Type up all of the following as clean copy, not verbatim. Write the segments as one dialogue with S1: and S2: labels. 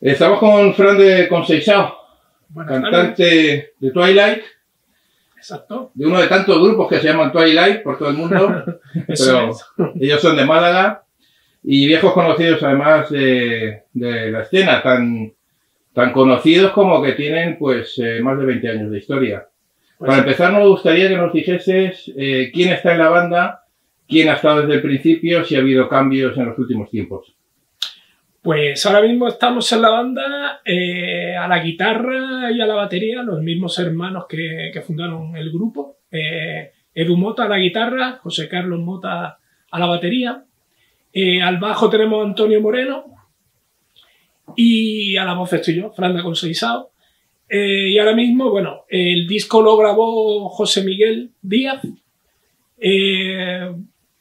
S1: Estamos con Fran de Conceizao, cantante de Twilight.
S2: Exacto.
S1: De uno de tantos grupos que se llaman Twilight por todo el mundo. Pero ellos son de Málaga y viejos conocidos además de la escena, tan conocidos como que tienen pues más de 20 años de historia. Para empezar, nos gustaría que nos dijeses quién está en la banda, quién ha estado desde el principio, si ha habido cambios en los últimos tiempos.
S2: Pues ahora mismo estamos en la banda a la guitarra y a la batería, los mismos hermanos que fundaron el grupo. Edu Mota a la guitarra, José Carlos Mota a la batería. Al bajo tenemos a Antonio Moreno y a la voz estoy yo, Fran de Conceizao. Y ahora mismo, bueno, el disco lo grabó José Miguel Díaz.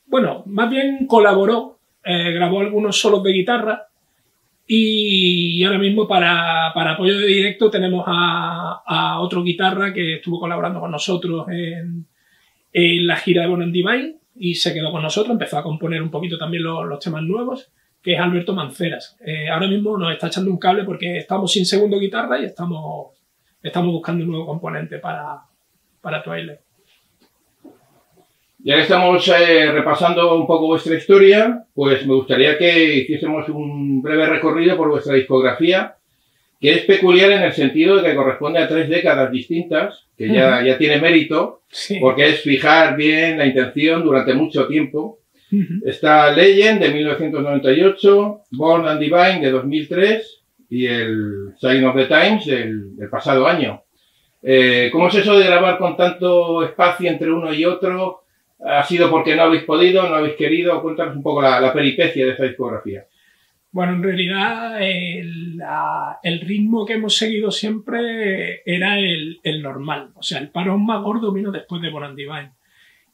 S2: Bueno, más bien colaboró, grabó algunos solos de guitarra. Y ahora mismo para apoyo de directo tenemos a otro guitarra que estuvo colaborando con nosotros en la gira de Born and Divine y se quedó con nosotros, empezó a componer un poquito también los temas nuevos, que es Alberto Manceras. Ahora mismo nos está echando un cable porque estamos sin segundo guitarra y estamos buscando un nuevo componente para Twilight.
S1: Ya que estamos repasando un poco vuestra historia, pues me gustaría que hiciésemos un breve recorrido por vuestra discografía, que es peculiar en el sentido de que corresponde a 3 décadas distintas, que ya tiene mérito, sí, porque es fijar bien la intención durante mucho tiempo. Está Legend de 1998, Born and Divine de 2003 y el Sign of the Times del pasado año. ¿Cómo es eso de grabar con tanto espacio entre uno y otro? ¿Ha sido porque no habéis podido, no habéis querido? Cuéntanos un poco la peripecia de esta discografía.
S2: Bueno, en realidad el ritmo que hemos seguido siempre era el normal. O sea, el parón más gordo vino después de Born and Divine.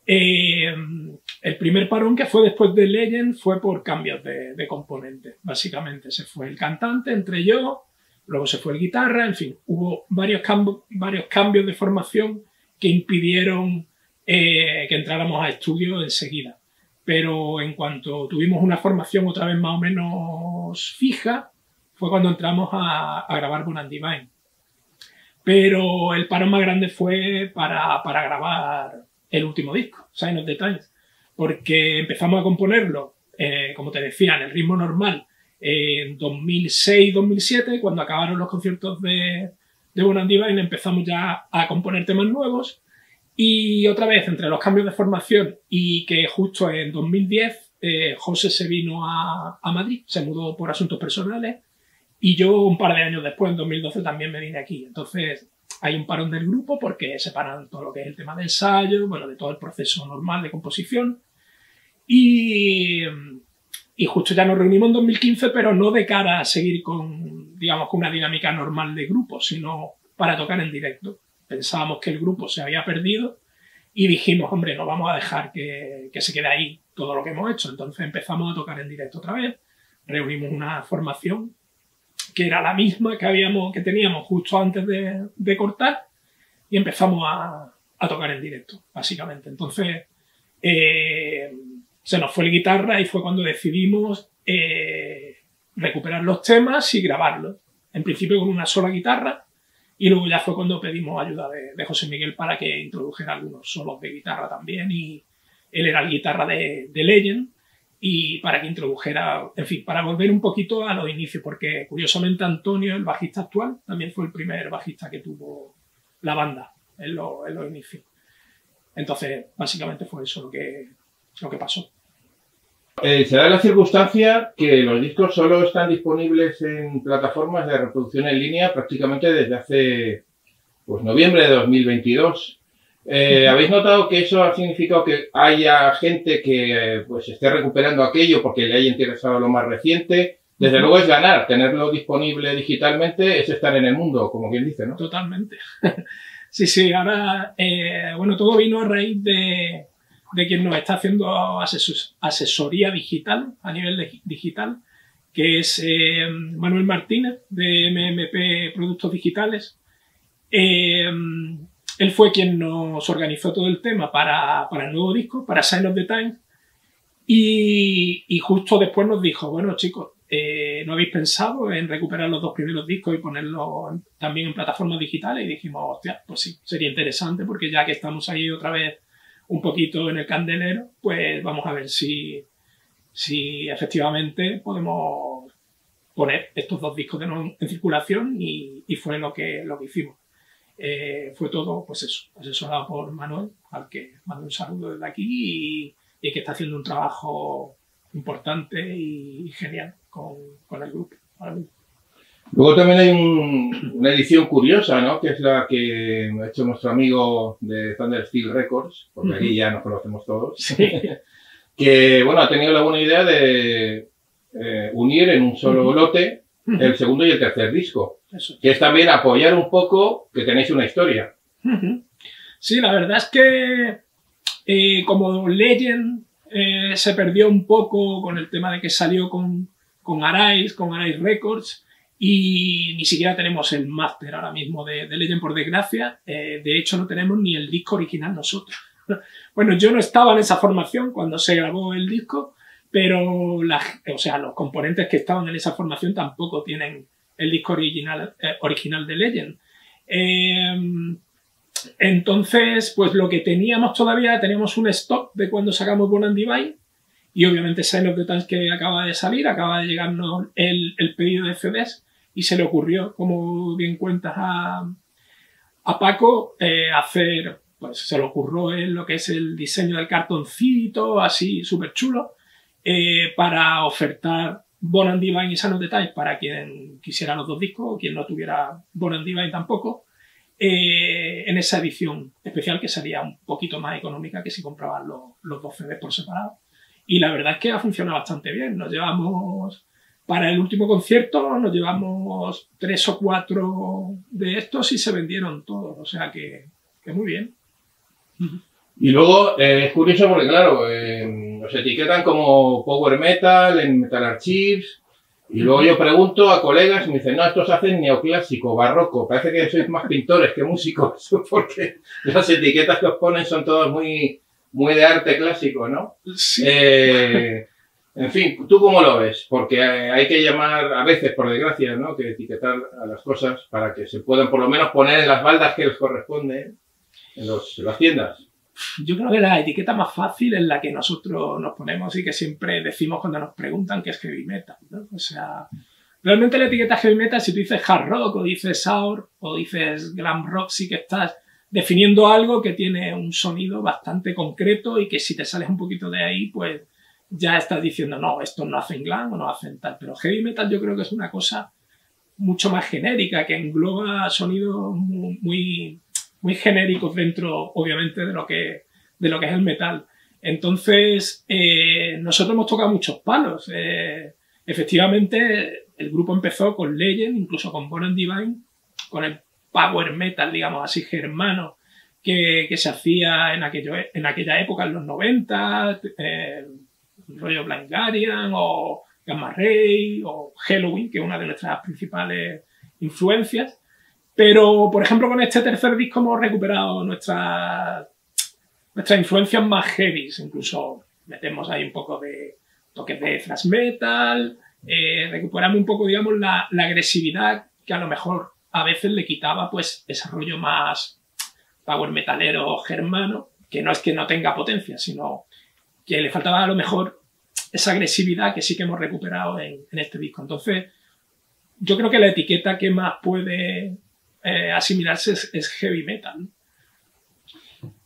S2: El primer parón que fue después de Legend fue por cambios de componentes. Básicamente se fue el cantante, entré yo, luego se fue el guitarra, en fin. Hubo varios cambios de formación que impidieron que entráramos a estudio enseguida. Pero en cuanto tuvimos una formación otra vez más o menos fija, fue cuando entramos a grabar Born and Divine. Pero el parón más grande fue para grabar el último disco, Sign of the Times, porque empezamos a componerlo, como te decía, en el ritmo normal en 2006-2007, cuando acabaron los conciertos de Born and Divine, empezamos ya a componer temas nuevos. Y otra vez, entre los cambios de formación y que justo en 2010 José se vino a Madrid, se mudó por asuntos personales y yo un par de años después, en 2012, también me vine aquí. Entonces hay un parón del grupo porque separan todo lo que es el tema de ensayo, bueno, de todo el proceso normal de composición y justo ya nos reunimos en 2015, pero no de cara a seguir con, digamos, con una dinámica normal de grupo, sino para tocar en directo. Pensábamos que el grupo se había perdido y dijimos, hombre, no vamos a dejar que se quede ahí todo lo que hemos hecho. Entonces empezamos a tocar en directo otra vez, reunimos una formación que era la misma que teníamos justo antes de cortar y empezamos a tocar en directo, básicamente. Entonces se nos fue el guitarra y fue cuando decidimos recuperar los temas y grabarlos. En principio con una sola guitarra. Y luego ya fue cuando pedimos ayuda de José Miguel para que introdujera algunos solos de guitarra también. Y él era el guitarra de Legend. Y para que introdujera, en fin, para volver un poquito a los inicios. Porque curiosamente Antonio, el bajista actual, también fue el primer bajista que tuvo la banda en los inicios. Entonces, básicamente fue eso lo que pasó.
S1: Se da la circunstancia que los discos solo están disponibles en plataformas de reproducción en línea prácticamente desde hace pues, noviembre de 2022. ¿Habéis notado que eso ha significado que haya gente que pues, esté recuperando aquello porque le haya interesado lo más reciente? Desde luego es ganar, tenerlo disponible digitalmente es estar en el mundo, como quien dice, ¿no?
S2: Totalmente. Sí, ahora, bueno, todo vino a raíz de quien nos está haciendo asesoría digital a nivel digital, que es Manuel Martínez de MMP Productos Digitales. Él fue quien nos organizó todo el tema para el nuevo disco, para Sign of the Times, Y justo después nos dijo, bueno, chicos, ¿no habéis pensado en recuperar los 2 primeros discos y ponerlos también en plataformas digitales? Y dijimos, hostia, pues sí, sería interesante porque ya que estamos ahí otra vez un poquito en el candelero, pues vamos a ver si efectivamente podemos poner estos 2 discos de nuevo en circulación y fue lo que hicimos. Fue todo, pues eso, asesorado por Manuel, al que mando un saludo desde aquí y que está haciendo un trabajo importante y genial con el grupo.
S1: Luego también hay una edición curiosa, ¿no? Que es la que ha hecho nuestro amigo de Thunder Steel Records, porque aquí ya nos conocemos todos,
S2: sí.
S1: Que, bueno, ha tenido la buena idea de unir en un solo lote el segundo y el tercer disco, que es también apoyar un poco que tenéis una historia.
S2: Sí, la verdad es que como Legend se perdió un poco con el tema de que salió con Arise Records, y ni siquiera tenemos el máster ahora mismo de Legend, por desgracia. De hecho, no tenemos ni el disco original nosotros. Bueno, yo no estaba en esa formación cuando se grabó el disco, pero los componentes que estaban en esa formación tampoco tienen el disco original de Legend. Entonces, pues lo que teníamos teníamos un stock de cuando sacamos Born and Divine, y obviamente Sign of the Times, que acaba de salir, acaba de llegarnos el pedido de CDs, y se le ocurrió, como bien cuentas a Paco, hacer, pues se le ocurrió lo que es el diseño del cartoncito, así súper chulo, para ofertar Born and Divine y Sign of the Times para quien quisiera los 2 discos, o quien no tuviera Born and Divine tampoco, en esa edición especial, que sería un poquito más económica que si compraban los 2 CDs por separado. Y la verdad es que ha funcionado bastante bien. Nos llevamos, para el último concierto, nos llevamos 3 o 4 de estos y se vendieron todos. O sea que muy bien.
S1: Y luego es curioso porque, claro, nos etiquetan como Power Metal en Metal Archives. Y luego yo pregunto a colegas y me dicen, no, estos hacen neoclásico, barroco. Parece que sois más pintores que músicos, porque las etiquetas que os ponen son todas muy de arte clásico, ¿no?
S2: Sí.
S1: En fin, ¿tú cómo lo ves? Porque hay que llamar, a veces, por desgracia, ¿no?, que etiquetar a las cosas para que se puedan por lo menos poner en las baldas que les corresponden en las tiendas.
S2: Yo creo que la etiqueta más fácil es la que nosotros nos ponemos y que siempre decimos cuando nos preguntan qué es heavy metal, ¿no? O sea, realmente la etiqueta heavy metal, si tú dices hard rock o dices sour o dices glam rock, sí que estás definiendo algo que tiene un sonido bastante concreto y que si te sales un poquito de ahí, pues ya estás diciendo, no, estos no hacen glam o no hacen tal. Pero heavy metal yo creo que es una cosa mucho más genérica, que engloba sonidos muy genéricos dentro, obviamente, de lo que es el metal. Entonces, nosotros hemos tocado muchos palos. Efectivamente, el grupo empezó con Legend, incluso con Born and Divine, con el power metal, digamos así, germano, que se hacía en aquella época, en los 90, rollo Blind Guardian o Gamma Ray o Halloween, que es una de nuestras principales influencias. Pero, por ejemplo, con este tercer disco hemos recuperado nuestras influencias más heavy. Incluso metemos ahí un poco de toques de thrash metal, recuperamos un poco, digamos, la agresividad que a lo mejor a veces le quitaba, pues, ese rollo más power metalero germano, que no es que no tenga potencia, sino que le faltaba a lo mejor esa agresividad que sí que hemos recuperado en este disco. Entonces, yo creo que la etiqueta que más puede asimilarse es heavy metal.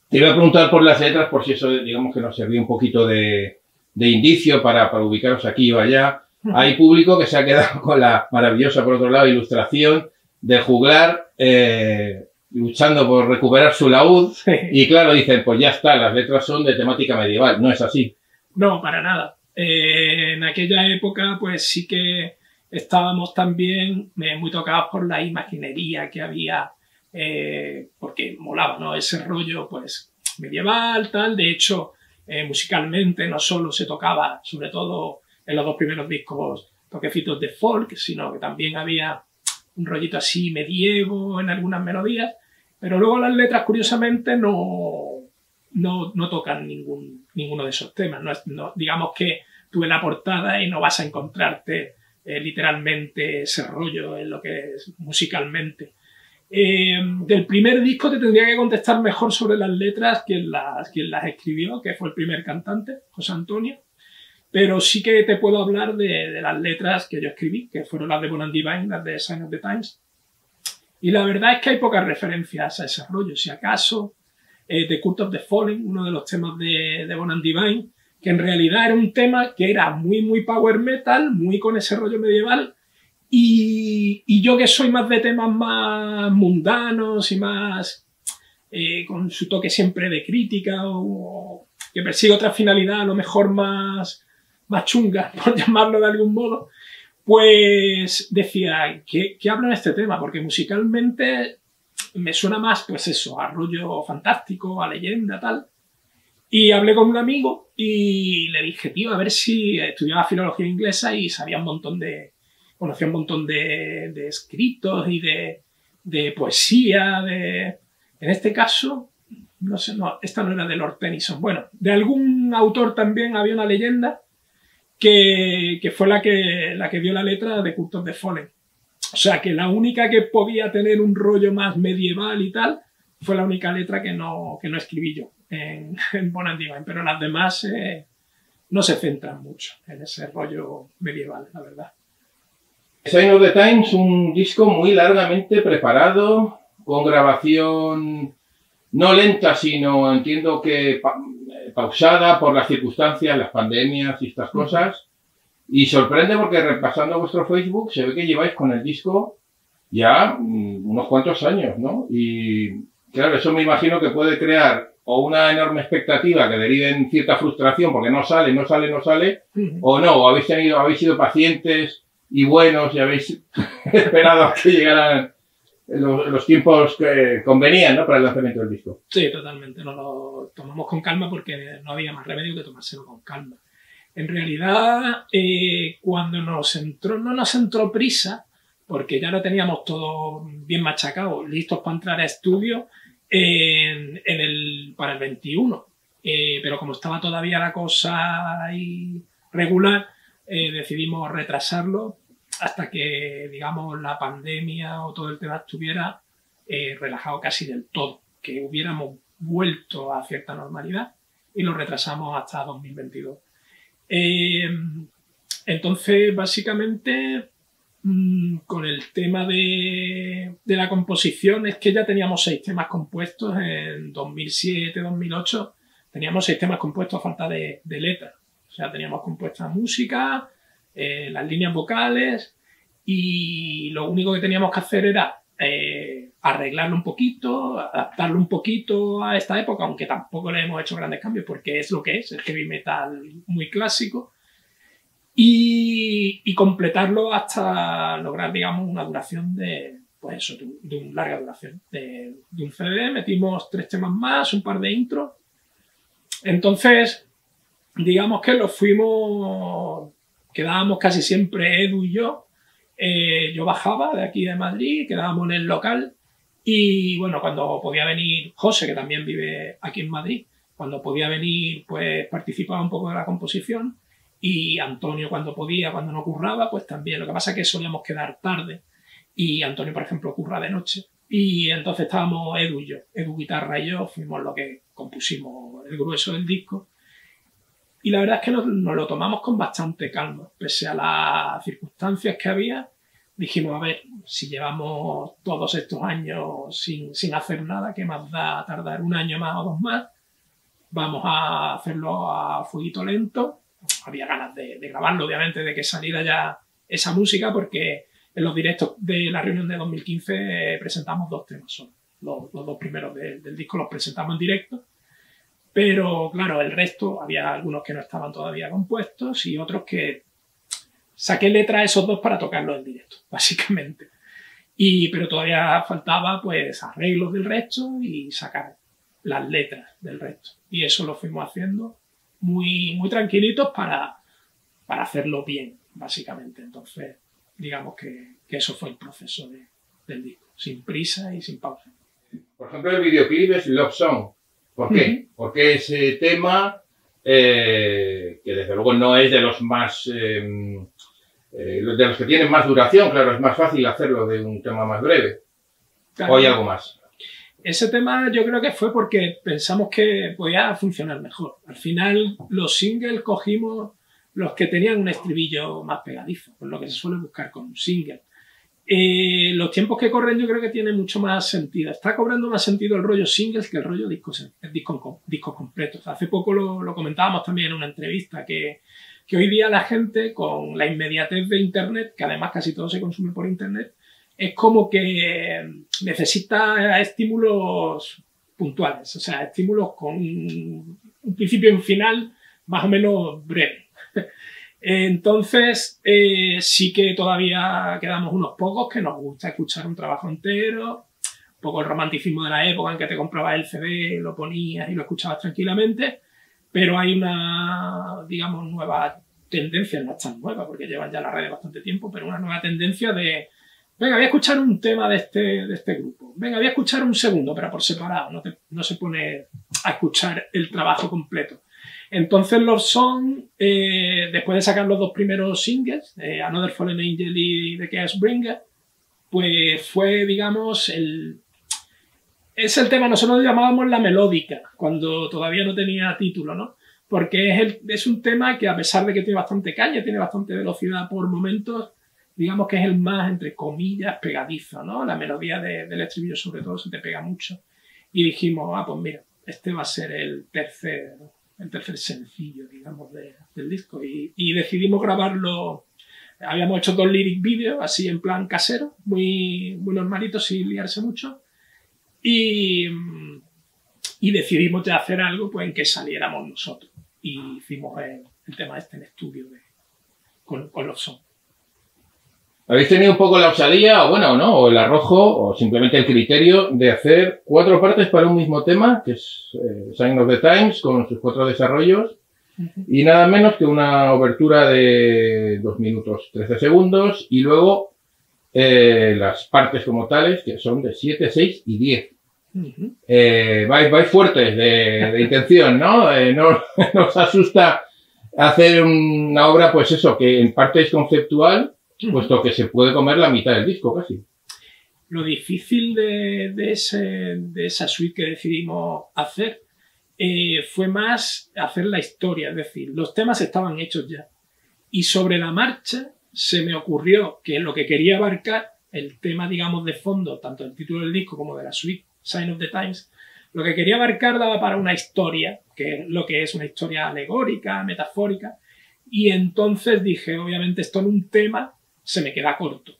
S1: Te iba a preguntar por las letras, por si eso, digamos, que nos servía un poquito de indicio para ubicaros aquí o allá. Hay público que se ha quedado con la maravillosa, por otro lado, ilustración de juglar luchando por recuperar su laúd. Sí. Y claro, dicen, pues ya está, las letras son de temática medieval. No es así.
S2: No, para nada. En aquella época, pues sí que estábamos también muy tocados por la imaginería que había, porque molaba, ¿no? Ese rollo, pues, medieval, tal. De hecho, musicalmente no solo se tocaba, sobre todo en los 2 primeros discos, toquecitos de folk, sino que también había un rollito así medievo en algunas melodías, pero luego las letras, curiosamente, no tocan ningún ninguno de esos temas. Digamos que tú en la portada y no vas a encontrarte literalmente ese rollo en lo que es musicalmente. Del primer disco te tendría que contestar mejor sobre las letras quien las escribió, que fue el primer cantante, José Antonio. Pero sí que te puedo hablar de las letras que yo escribí, que fueron las de Bon and Divine, las de Sign of the Times. Y la verdad es que hay pocas referencias a ese rollo. Si acaso, The Cult of the Fallen, uno de los temas de Bon and Divine, que en realidad era un tema que era muy, muy power metal, muy con ese rollo medieval. Y yo que soy más de temas más mundanos y más con su toque siempre de crítica o que persigue otra finalidad a lo mejor más chunga, por llamarlo de algún modo, pues decía, ¿qué hablo en este tema? Porque musicalmente me suena más, pues eso, a rollo fantástico, a leyenda, tal. Y hablé con un amigo y le dije, tío, a ver si estudiaba filología inglesa y sabía conocía un montón de escritos y de poesía, en este caso, no sé, no, esta no era de Lord Tennyson. Bueno, de algún autor también había una leyenda que fue la que dio la letra de Cult of the Fallen. O sea, que la única que podía tener un rollo más medieval y tal fue la única letra que no escribí yo en Bon and Divine, pero las demás no se centran mucho en ese rollo medieval, la verdad.
S1: Sign of the Times, un disco muy largamente preparado, con grabación no lenta, sino entiendo que pausada por las circunstancias, las pandemias y estas cosas. Y sorprende porque repasando vuestro Facebook se ve que lleváis con el disco ya unos cuantos años, ¿no? Y claro, eso me imagino que puede crear o una enorme expectativa que derive en cierta frustración porque no sale, o no, o habéis sido pacientes y buenos y habéis esperado a que llegaran los tiempos que convenían, ¿no?, para el lanzamiento del disco.
S2: Sí, totalmente. Nos lo tomamos con calma porque no había más remedio que tomárselo con calma. En realidad, cuando no nos entró prisa, porque ya lo teníamos todo bien machacado, listos para entrar a estudio para el 21. Pero como estaba todavía la cosa ahí regular, decidimos retrasarlo hasta que, digamos, la pandemia o todo el tema estuviera relajado casi del todo, que hubiéramos vuelto a cierta normalidad, y lo retrasamos hasta 2022. Entonces, básicamente, con el tema de la composición, es que ya teníamos 6 temas compuestos en 2007-2008, teníamos 6 temas compuestos a falta de letras. O sea, teníamos compuesta música, las líneas vocales, y lo único que teníamos que hacer era arreglarlo un poquito, adaptarlo un poquito a esta época, aunque tampoco le hemos hecho grandes cambios porque es lo que es, el heavy metal muy clásico, y completarlo hasta lograr, digamos, una duración de una larga duración. De un CD metimos 3 temas más, un par de intros. Entonces, digamos que quedábamos casi siempre Edu y yo. Yo bajaba de aquí de Madrid, quedábamos en el local, y bueno, cuando podía venir José, que también vive aquí en Madrid, cuando podía venir, pues participaba un poco de la composición, y Antonio cuando podía, cuando no curraba, pues también. Lo que pasa es que solíamos quedar tarde, y Antonio, por ejemplo, curra de noche, y entonces estábamos Edu y yo. Edu guitarra y yo fuimos lo que compusimos el grueso del disco. Y la verdad es que nos lo tomamos con bastante calma. Pese a las circunstancias que había, dijimos, a ver, si llevamos todos estos años sin hacer nada, ¿qué más da tardar un año más o 2 más? Vamos a hacerlo a fueguito lento. Había ganas de grabarlo, obviamente, de que saliera ya esa música, porque en los directos de la reunión de 2015 presentamos 2 temas solo. Los 2 primeros del disco los presentamos en directo. Pero claro, el resto, había algunos que no estaban todavía compuestos y otros que saqué letra a esos 2 para tocarlos en directo, básicamente. Pero todavía faltaba pues arreglos del resto y sacar las letras del resto. Y eso lo fuimos haciendo muy, muy tranquilitos para hacerlo bien, básicamente. Entonces, digamos que eso fue el proceso del disco, sin prisa y sin pausa.
S1: Por ejemplo, el videoclip es Love Song. ¿Por qué? Porque ese tema que desde luego no es de los más... de los que tienen más duración, claro, es más fácil hacerlo de un tema más breve.
S2: Claro.
S1: ¿O hay algo más?
S2: Ese tema yo creo que fue porque pensamos que podía funcionar mejor. Al final, los singles cogimos los que tenían un estribillo más pegadizo, por lo que se suele buscar con un single. Los tiempos que corren yo creo que tiene mucho más sentido. Está cobrando más sentido el rollo singles que el rollo discos completos. Hace poco lo comentábamos también en una entrevista, que hoy día la gente, con la inmediatez de Internet, que además casi todo se consume por Internet, es como que necesita estímulos puntuales, o sea, estímulos con un principio y un final más o menos breve. Entonces, sí que todavía quedamos unos pocos que nos gusta escuchar un trabajo entero, un poco el romanticismo de la época en que te comprabas el CD, lo ponías y lo escuchabas tranquilamente, pero hay una, digamos, nueva tendencia, no es tan nueva porque llevan ya las redes bastante tiempo, pero una nueva tendencia de venga, voy a escuchar un tema de este grupo. Venga, voy a escuchar un segundo, pero por separado. No se pone a escuchar el trabajo completo. Entonces los Song, después de sacar los dos primeros singles, Another Fallen Angel y The Chaos Bringer, pues fue, digamos, es el tema, nosotros lo llamábamos la melódica, cuando todavía no tenía título, ¿no? Porque es un tema que, a pesar de que tiene bastante caña, tiene bastante velocidad por momentos, digamos que es el más, entre comillas, pegadizo, ¿no? La melodía del estribillo, sobre todo, se te pega mucho. Y dijimos, pues mira, este va a ser el tercer sencillo, digamos, del disco. Y decidimos grabarlo. Habíamos hecho 2 lyric videos, así en plan casero, muy, muy normalitos, sin liarse mucho. Y decidimos ya hacer algo pues, en que saliéramos nosotros. Y hicimos el tema este en estudio con los Song.
S1: ¿Habéis tenido un poco la osadía, o el arrojo, o simplemente el criterio de hacer 4 partes para un mismo tema, que es Sign of the Times, con sus 4 desarrollos, y nada menos que una obertura de 2 minutos 13 segundos, y luego las partes como tales, que son de 7, 6 y 10. Vais fuertes de intención, ¿no? No os asusta hacer una obra, pues eso, que en parte es conceptual, puesto que se puede comer la mitad del disco casi.
S2: Lo difícil de esa suite que decidimos hacer fue más hacer la historia, es decir, los temas estaban hechos ya. Y sobre la marcha se me ocurrió que lo que quería abarcar, el tema, digamos, de fondo, tanto del título del disco como de la suite Sign of the Times, lo que quería abarcar daba para una historia, que es lo que es una historia alegórica, metafórica, y entonces dije, obviamente esto en un tema se me queda corto.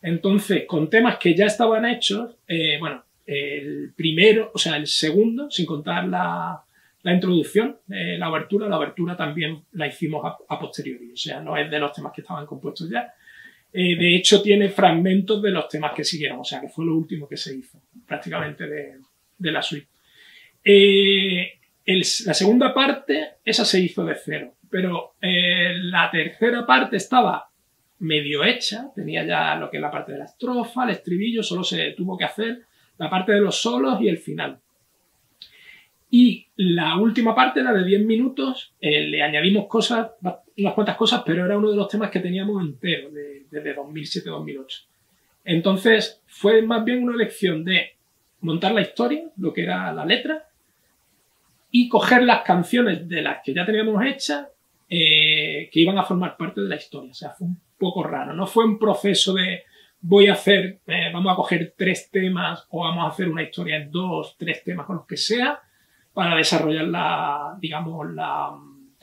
S2: Entonces, con temas que ya estaban hechos, el primero, o sea, el segundo, sin contar la introducción, la obertura también la hicimos a posteriori, o sea, no es de los temas que estaban compuestos ya. De hecho, tiene fragmentos de los temas que siguieron, o sea, que fue lo último que se hizo, prácticamente de la suite. La segunda parte, esa se hizo de cero, pero la tercera parte estaba medio hecha, tenía ya lo que es la parte de la estrofa, el estribillo, solo se tuvo que hacer la parte de los solos y el final. Y la última parte, la de 10 minutos, le añadimos cosas, unas cuantas cosas, pero era uno de los temas que teníamos entero desde 2007-2008. Entonces fue más bien una elección de montar la historia, lo que era la letra, y coger las canciones de las que ya teníamos hechas que iban a formar parte de la historia. O sea, fue un poco raro. No fue un proceso de vamos a coger 3 temas o vamos a hacer una historia en 2, 3 temas con los que sea para desarrollar la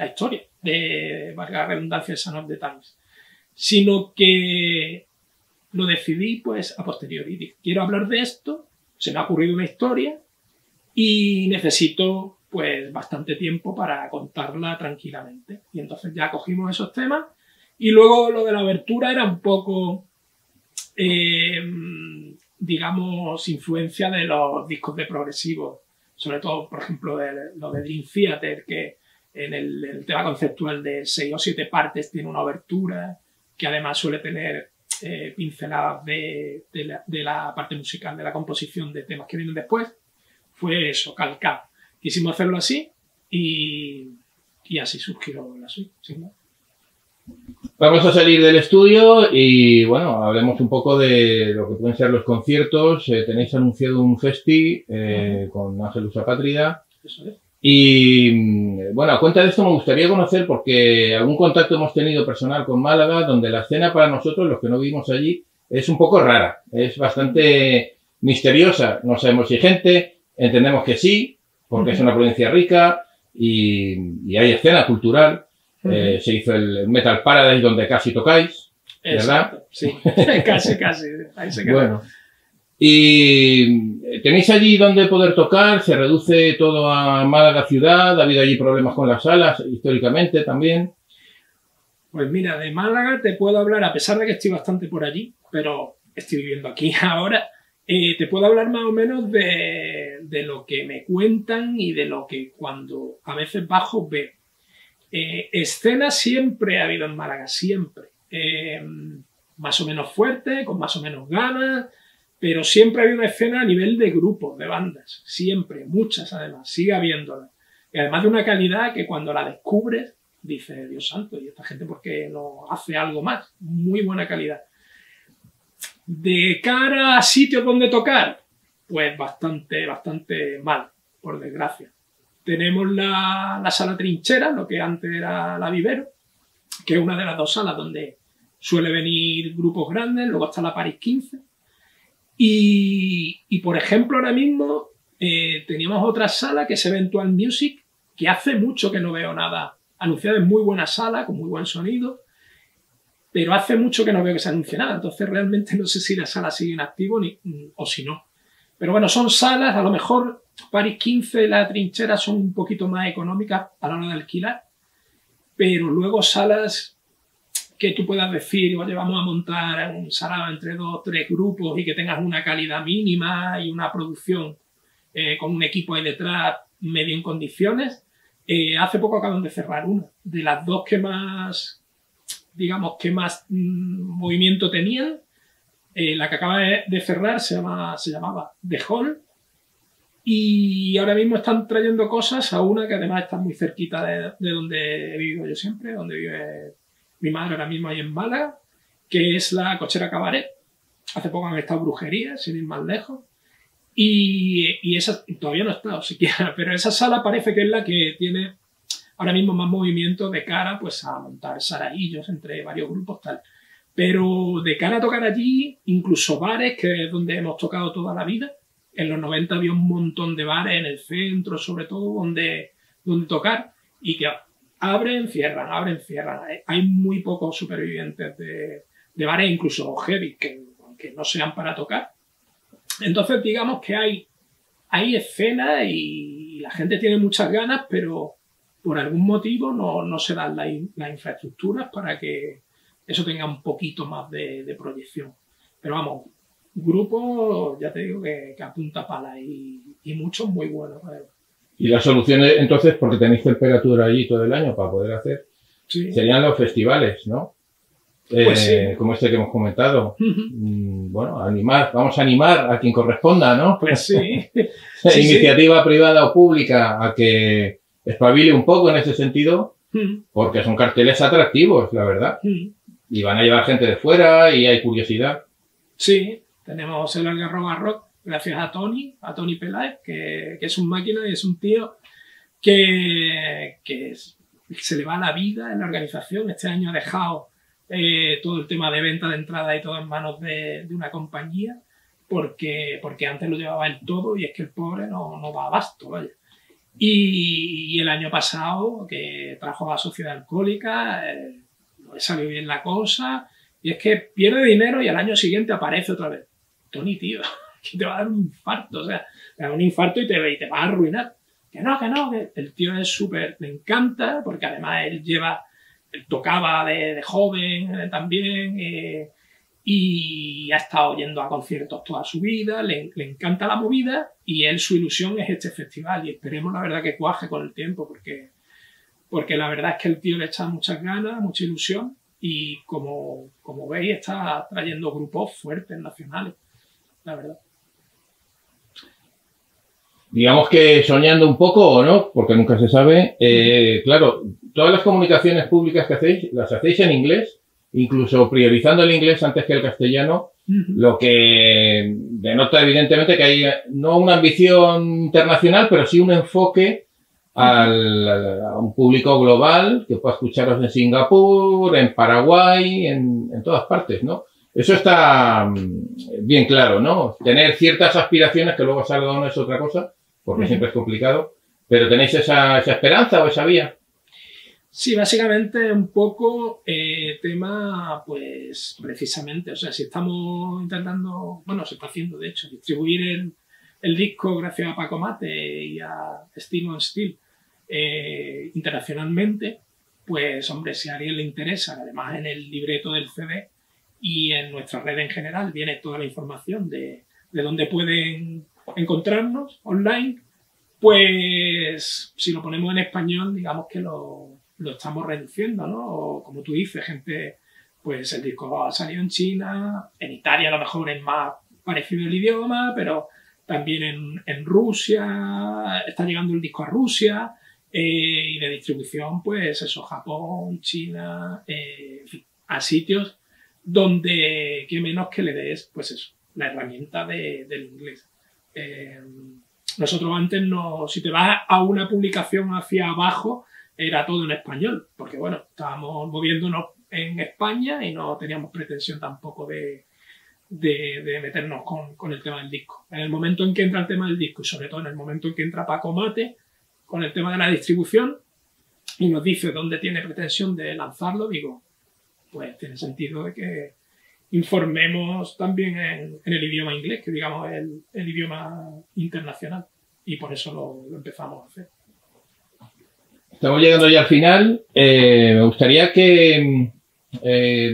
S2: historia de, valga la redundancia, de Sign of the Times. Sino que lo decidí pues a posteriori. Quiero hablar de esto, se me ha ocurrido una historia y necesito pues bastante tiempo para contarla tranquilamente. Y entonces ya cogimos esos temas y luego lo de la abertura era un poco, digamos, influencia de los discos de progresivo, sobre todo, por ejemplo, lo de Dream Theater, que en el tema conceptual de 6 o 7 partes tiene una abertura que además suele tener pinceladas de la parte musical, de la composición de temas que vienen después. Fue eso, calcado. Quisimos hacerlo así y y así surgió la suite, sin más.
S1: Vamos a salir del estudio y, bueno, hablemos un poco de lo que pueden ser los conciertos. Tenéis anunciado un festi con Ángelus Apátrida.
S2: Eso es.
S1: Y, bueno, a cuenta de esto me gustaría conocer, porque algún contacto hemos tenido personal con Málaga, donde la escena para nosotros, los que no vivimos allí, es un poco rara. Es bastante misteriosa. No sabemos si hay gente, entendemos que sí, porque es una provincia rica y hay escena cultural. Se hizo el Metal Paradise, donde casi tocáis, ¿verdad?
S2: Exacto, sí, casi, ahí se queda.
S1: Bueno, y tenéis allí donde poder tocar, se reduce todo a Málaga ciudad, ha habido allí problemas con las salas, históricamente también.
S2: Pues mira, de Málaga te puedo hablar, a pesar de que estoy bastante por allí, pero estoy viviendo aquí ahora, te puedo hablar más o menos de lo que me cuentan y de lo que cuando a veces bajo veo. Escena siempre ha habido en Málaga, siempre. Más o menos fuerte, con más o menos ganas, pero siempre ha habido una escena a nivel de grupos, de bandas. Siempre, muchas además, sigue habiéndolas. Y además de una calidad que cuando la descubres, dices, Dios santo, ¿y esta gente por qué no hace algo más? Muy buena calidad. De cara a sitios donde tocar, pues bastante mal, por desgracia. Tenemos la sala Trinchera, lo que antes era la Vivero, que es una de las dos salas donde suele venir grupos grandes. Luego está la Paris 15. Y por ejemplo, ahora mismo teníamos otra sala que es Eventual Music, que hace mucho que no veo nada anunciado. Es muy buena sala, con muy buen sonido, pero hace mucho que no veo que se anuncie nada. Entonces realmente no sé si la sala sigue en activo o si no. Pero bueno, son salas, a lo mejor Paris 15 y la Trinchera son un poquito más económicas a la hora de alquilar, pero luego salas que tú puedas decir, oye, vamos a montar un sarao entre 2 o 3 grupos y que tengas una calidad mínima y una producción con un equipo ahí detrás medio en condiciones. Hace poco acaban de cerrar una. De las dos que más, digamos, que más movimiento tenían, la que acaba de cerrar se llamaba The Hall. Y ahora mismo están trayendo cosas a una que además está muy cerquita de donde he vivido yo siempre, donde vive mi madre ahora mismo ahí en Málaga, que es la Cochera Cabaret. Hace poco han estado Brujerías, sin ir más lejos. Y esa todavía no he estado siquiera, pero esa sala parece que es la que tiene ahora mismo más movimiento de cara pues a montar saraillos entre varios grupos tal. Pero de cara a tocar allí, incluso bares, que es donde hemos tocado toda la vida. En los 90 había un montón de bares en el centro, sobre todo, donde tocar, y que abren, cierran. Hay muy pocos supervivientes de bares, incluso heavy, que no sean para tocar. Entonces, digamos que hay escena y la gente tiene muchas ganas, pero por algún motivo no se dan las infraestructuras para que eso tenga un poquito más de proyección. Pero vamos, grupos, ya te digo, que apunta pala y muchos muy buenos.
S1: Y las soluciones, entonces, porque tenéis temperatura allí todo el año para poder hacer,
S2: sí,
S1: serían los festivales, ¿no?
S2: Pues sí.
S1: Como este que hemos comentado. Bueno, vamos a animar a quien corresponda, ¿no?
S2: Pues sí.
S1: Iniciativa privada o pública a que espabile un poco en ese sentido, porque son carteles atractivos, la verdad. Y van a llevar gente de fuera y hay curiosidad.
S2: Sí, tenemos el Algarroba Rock, gracias a Tony Peláez, que es un máquina y es un tío que se le va la vida en la organización. Este año ha dejado todo el tema de venta de entrada y todo en manos de una compañía, porque antes lo llevaba él todo y es que el pobre no va a abasto, vaya. Y el año pasado, que trajo a la Sociedad Alcohólica, no le salió bien la cosa, y es que pierde dinero y al año siguiente aparece otra vez. Tony, tío, que te va a dar un infarto, o sea, te da un infarto y te va a arruinar. Que no, que el tío es súper, le encanta, porque además él tocaba de joven también, y ha estado yendo a conciertos toda su vida, le encanta la movida, y su ilusión es este festival, y esperemos la verdad que cuaje con el tiempo, porque la verdad es que el tío le echa muchas ganas, mucha ilusión, y como veis está trayendo grupos fuertes nacionales, la verdad.
S1: digamos que soñando un poco o no, porque nunca se sabe, claro, todas las comunicaciones públicas que hacéis, las hacéis en inglés, incluso priorizando el inglés antes que el castellano, lo que denota evidentemente que hay no una ambición internacional, pero sí un enfoque a un público global que pueda escucharos en Singapur, en Paraguay, en todas partes, ¿no? Eso está bien claro, ¿no? Tener ciertas aspiraciones, que luego salga o no es otra cosa, porque siempre es complicado, pero ¿tenéis esa esperanza o esa vía?
S2: Sí, básicamente un poco tema, pues precisamente, o sea, si estamos intentando, bueno, se está haciendo de hecho, distribuir el disco gracias a Paco Mate y a Steel on Steel internacionalmente, pues hombre, si a alguien le interesa, además en el libreto del CD y en nuestra red en general viene toda la información de dónde pueden encontrarnos online, pues si lo ponemos en español, digamos que lo estamos reduciendo, ¿no? O como tú dices, gente, pues el disco ha salido en China, en Italia a lo mejor es más parecido el idioma, pero también en Rusia, está llegando el disco a Rusia, y de distribución, pues eso, Japón, China, en fin, a sitios donde qué menos que le des, pues eso, la herramienta del inglés. Nosotros antes no, si te vas a una publicación hacia abajo, era todo en español, porque bueno, estábamos moviéndonos en España y no teníamos pretensión tampoco de meternos con el tema del disco. En el momento en que entra el tema del disco y sobre todo en el momento en que entra Paco Mate con el tema de la distribución y nos dice dónde tiene pretensión de lanzarlo, digo, pues tiene sentido de que informemos también en el idioma inglés, que digamos es el idioma internacional, y por eso lo empezamos a hacer.
S1: Estamos llegando ya al final. Me gustaría que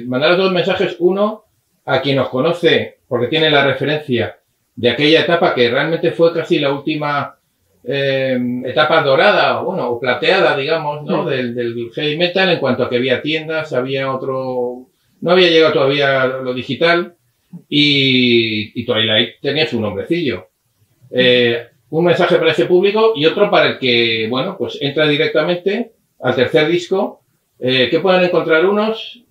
S1: mandaras dos mensajes. Uno, a quien nos conoce, porque tiene la referencia de aquella etapa que realmente fue casi la última etapa dorada, bueno, o plateada, digamos, ¿no? Del heavy metal, en cuanto a que había tiendas, había otro... No había llegado todavía lo digital y Twilight tenía su nombrecillo. Un mensaje para ese público y otro para el que, bueno, pues entra directamente al tercer disco. ¿Qué pueden encontrar unos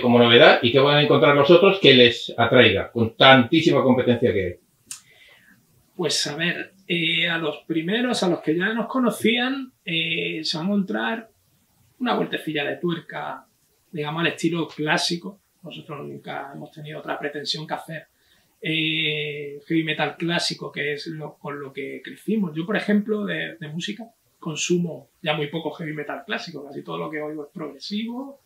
S1: como novedad y qué pueden encontrar los otros que les atraiga con tantísima competencia que hay?
S2: Pues a ver, a los primeros, a los que ya nos conocían, se va a encontrar una vueltecilla de tuerca, digamos, al estilo clásico. Nosotros nunca hemos tenido otra pretensión que hacer heavy metal clásico, que es con lo que crecimos. Yo, por ejemplo, de música, consumo ya muy poco heavy metal clásico, casi todo lo que oigo es progresivo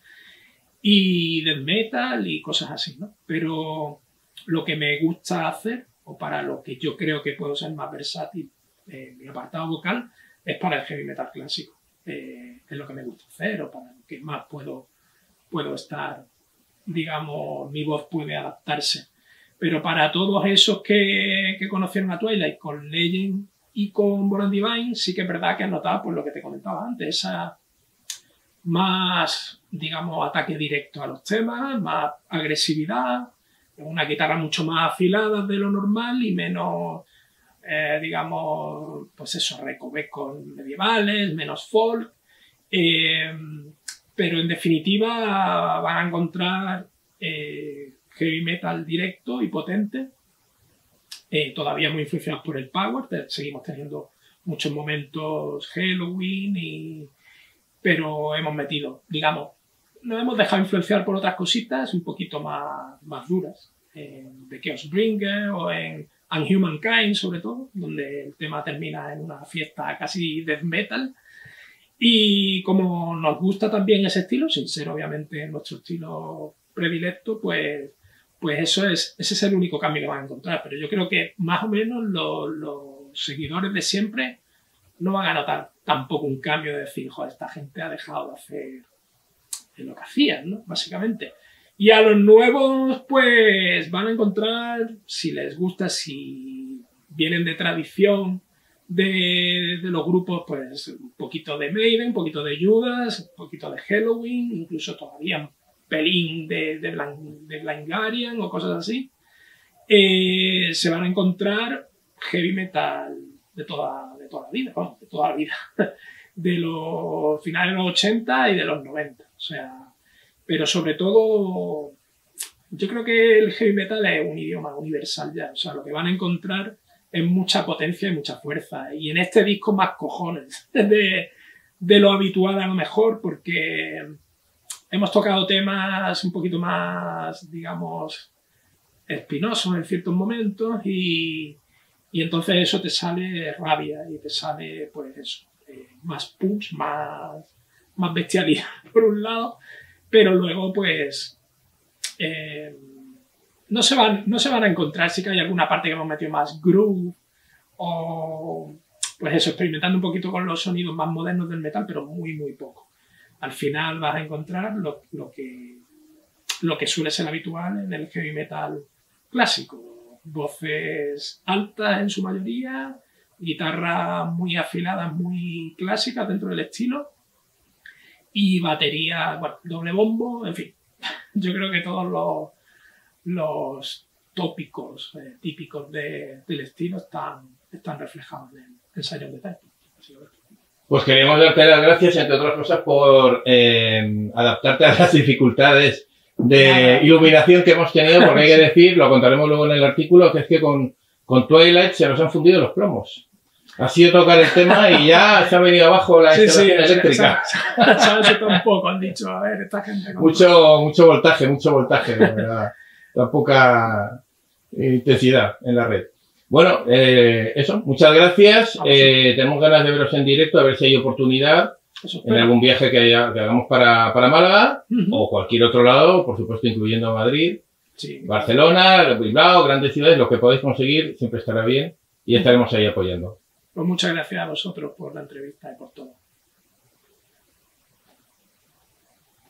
S2: y death metal y cosas así, ¿no? Pero lo que me gusta hacer, o para lo que yo creo que puedo ser más versátil en mi apartado vocal, es para el heavy metal clásico. Es lo que me gusta hacer, o para lo que más puedo estar, digamos, mi voz puede adaptarse. Pero para todos esos que conocieron a Twilight con Legend y con Born on Divine, sí que es verdad que han notado pues, lo que te comentaba antes, esa más, digamos, ataque directo a los temas, más agresividad, una guitarra mucho más afilada de lo normal y menos, digamos, pues eso, recovecos medievales, menos folk. Pero en definitiva van a encontrar heavy metal directo y potente, todavía muy influenciados por el power. Seguimos teniendo muchos momentos Halloween, pero hemos metido, digamos, nos hemos dejado influenciar por otras cositas un poquito más duras, de Chaos Bringer o en Unhumankind sobre todo, donde el tema termina en una fiesta casi death metal. Y como nos gusta también ese estilo, sin ser obviamente nuestro estilo predilecto, pues ese es el único cambio que van a encontrar. Pero yo creo que más o menos los seguidores de siempre no van a notar tampoco un cambio de decir, joder, esta gente ha dejado de hacer lo que hacían, ¿no? Básicamente. Y a los nuevos, pues van a encontrar, si les gusta, si vienen de tradición de los grupos, pues un poquito de Maiden, un poquito de Judas, un poquito de Halloween, incluso todavía un pelín de Blind Guardian o cosas así. Se van a encontrar heavy metal toda la vida, bueno, de toda la vida, de los finales de los 80 y de los 90. O sea, pero sobre todo, yo creo que el heavy metal es un idioma universal ya. O sea, lo que van a encontrar es mucha potencia y mucha fuerza. Y en este disco más cojones de lo habitual a lo mejor, porque hemos tocado temas un poquito más, digamos, espinosos en ciertos momentos y entonces eso te sale rabia y te sale, pues eso, más punch, más bestialidad por un lado, pero luego pues no se van a encontrar. Sí que hay alguna parte que hemos metido más groove o pues eso, experimentando un poquito con los sonidos más modernos del metal, pero muy, muy poco. Al final vas a encontrar lo que suele ser habitual en el heavy metal clásico. Voces altas en su mayoría, guitarras muy afiladas, muy clásicas dentro del estilo y batería, bueno, doble bombo, en fin. Yo creo que todos los tópicos típicos del estilo están reflejados en Ensayos de Metal.
S1: Pues queríamos darte las gracias, entre otras cosas, por adaptarte a las dificultades de iluminación que hemos tenido, porque hay que decir, lo contaremos luego en el artículo, que es que con Twilight se nos han fundido los plomos. Ha sido tocar el tema y ya se ha venido abajo la instalación eléctrica.
S2: Se un poco, han dicho, a ver, esta gente...
S1: Mucho voltaje, de verdad. Tan poca intensidad en la red. Bueno, eso, muchas gracias. Tenemos ganas de veros en directo, a ver si hay oportunidad en algún viaje que hagamos para Málaga o cualquier otro lado, por supuesto incluyendo Madrid, Barcelona, Bilbao, grandes ciudades, lo que podáis conseguir siempre estará bien y estaremos ahí apoyando.
S2: Pues muchas gracias a vosotros por la entrevista y por todo.